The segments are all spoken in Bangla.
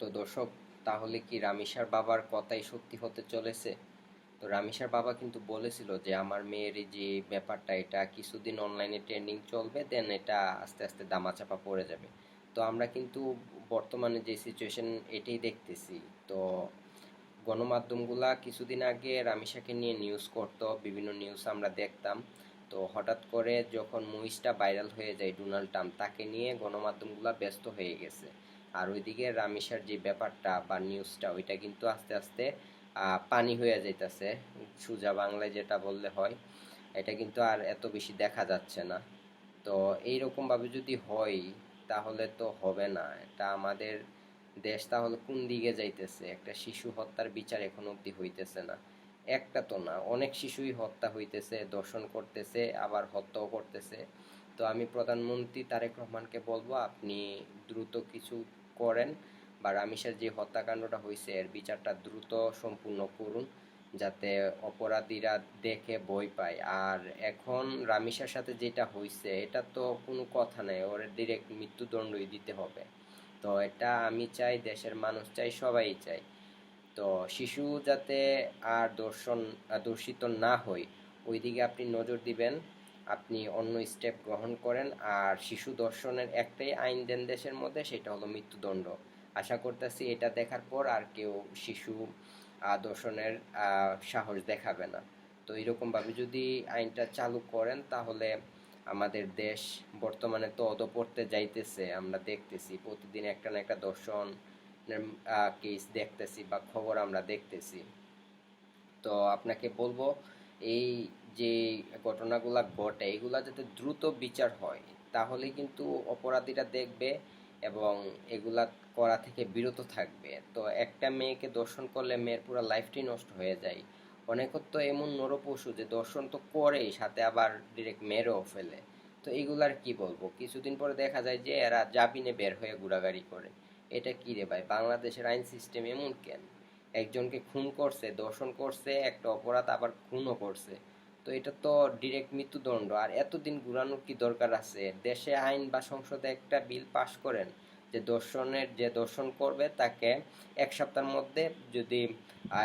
তো দর্শক, তাহলে কি রামিসার বাবার কথাই সত্যি হতে চলেছে? তো রামিসার বাবা কিন্তু বলেছিল যে আমার মেয়ের এই যে ব্যাপারটা, এটা কিছুদিন অনলাইনে ট্রেন্ডিং চলবে, দেন এটা আস্তে আস্তে দামাচাপা পড়ে যাবে। তো আমরা কিন্তু বর্তমানে যে সিচুয়েশন এটাই দেখতেছি। তো গণমাধ্যমগুলা কিছুদিন আগে রামিসাকে নিয়ে নিউজ করতো, বিভিন্ন নিউজ আমরা দেখতাম। তো হঠাৎ করে যখন মুভিসটা ভাইরাল হয়ে যায়, ডোনাল্ড ট্রাম্প তাকে নিয়ে গণমাধ্যমগুলা ব্যস্ত হয়ে গেছে। আর ওইদিকে রামিসার যে ব্যাপারটা বা নিউজটা, ওইটা কিন্তু আস্তে আস্তে পানি হয়ে যাইতেছে, সোজা বাংলায় যেটা বললে হয়। এটা কিন্তু আর এত বেশি দেখা যাচ্ছে না। তো এইরকম ভাবে যদি হয়, তাহলে তো হবে না। এটা আমাদের দেশ তাহলে কোন দিকে যাইতেছে? একটা শিশু হত্যার বিচার এখন অবধি হইতেছে না। একটা তো না, অনেক শিশুই হত্যা হইতেছে, দর্শন করতেছে, আবার হত্যাও করতেছে। তো আমি প্রধানমন্ত্রী তারেক রহমানকে বলবো, আপনি দ্রুত কিছু করেন, বা রামিসার যে হত্যাকাণ্ডটা হয়েছে এর বিচারটা দ্রুত সম্পূর্ণ করুন, যাতে অপরাধীরা দেখে ভয় পায়। আর এখন রামিসার সাথে যেটা হয়েছে, এটা তো কোনো কথা নেই, ওর ডিরেক্ট মৃত্যুদণ্ডই দিতে হবে। তো এটা আমি চাই, দেশের মানুষ চাই, সবাই চাই। তো শিশু যাতে আর দূষিত না হয়, ওইদিকে আপনি নজর দিবেন। আপনি অন্য স্টেপ গ্রহণ করেন। আর শিশু দর্শনের একটাই আইন দেন দেশের মধ্যে, সেটা হলো মৃত্যুদণ্ড। আশা করতেছি এটা দেখার পর আর কেউ শিশু দর্শনের সাহস দেখাবে না। তো এরকমভাবে যদি আইনটা চালু করেন, তাহলে আমাদের দেশ বর্তমানে তো অধঃপতনে যাইতেছে, আমরা দেখতেছি প্রতিদিন একটা না একটা দর্শন কেস দেখতেছি বা খবর আমরা দেখতেছি। তো আপনাকে বলবো, এই যে ঘটনাগুলা ঘটে, এগুলা যাতে দ্রুত বিচার হয়, তাহলে কিন্তু অপরাধীরা দেখবে এবং এগুলা করা থেকে বিরত থাকবে। তো একটা মেয়েকে দর্শন করলে মেয়ের পুরো লাইফটাই নষ্ট হয়ে যায়। অনেকের তো এমন নরপশু যে দর্শন তো করেই, সাথে আবার ডিরেক্ট মেরেও ফেলে। তো এগুলার কি বলবো, কিছুদিন পরে দেখা যায় যে এরা জামিনে বের হয়ে ঘোরাঘুরি করে। এটা কি রে ভাই, বাংলাদেশের আইন সিস্টেম এমন কেন? একজনকে খুন করছে, দর্শন করছে, একটা অপরাধ, আবার খুনও করছে। তো এটা তো ডিরেক্ট মৃত্যুদণ্ড। আর এতদিন ঘুরানোর কি দরকার আছে? দেশে আইন বা সংসদে একটা বিল পাস করেন যে যে দর্শন করবে তাকে 1 সপ্তাহের মধ্যে, যদি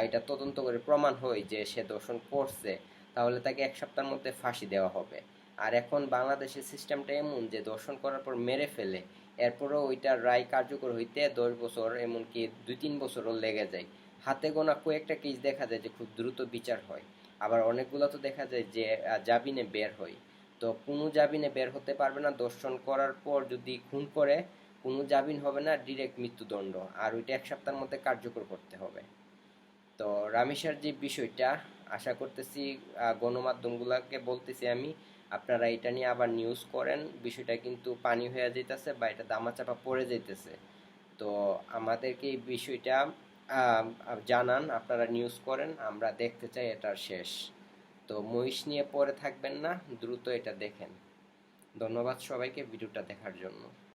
এটা তদন্ত করে প্রমাণ হয় যে সে দর্শন করছে, তাহলে তাকে 1 সপ্তাহের মধ্যে ফাঁসি দেওয়া হবে। আর এখন বাংলাদেশের সিস্টেমটা এমন যে দর্শন করার পর মেরে ফেলে, এরপরেও ওইটার রায় কার্যকর হইতে 10 বছর, এমনকি 2-3 বছরও লেগে যায়। হাতে গোনা কয়েকটা কেস দেখা যায় যে খুব দ্রুত বিচার হয়। আবার অনেকগুলো তো দেখা যায় যে জামিনে বের হয়। তো কোনো জামিনে বের হতে পারবে না, দর্শন করার পর যদি খুন করে কোনো জামিন হবে না, ডিরেক্ট মৃত্যুদণ্ড। আর ওইটা 1 সপ্তাহের মধ্যে কার্যকর করতে হবে। তো রামিসার যে বিষয়টা, আশা করতেছি গণমাধ্যমগুলোকে বলতেছি আমি, আপনারা এটা নিয়ে আবার নিউজ করেন। বিষয়টা কিন্তু পানি হয়ে যাইতেছে বা এটা দামাচাপা পড়ে যাইতেছে। তো আমাদেরকে এই বিষয়টা আহ, জানান, আপনারা নিউজ করেন, আমরা দেখতে চাই এটার শেষ। তো মহিষ নিয়ে পরে থাকবেন না, দ্রুত এটা দেখেন। ধন্যবাদ সবাইকে ভিডিওটা দেখার জন্য।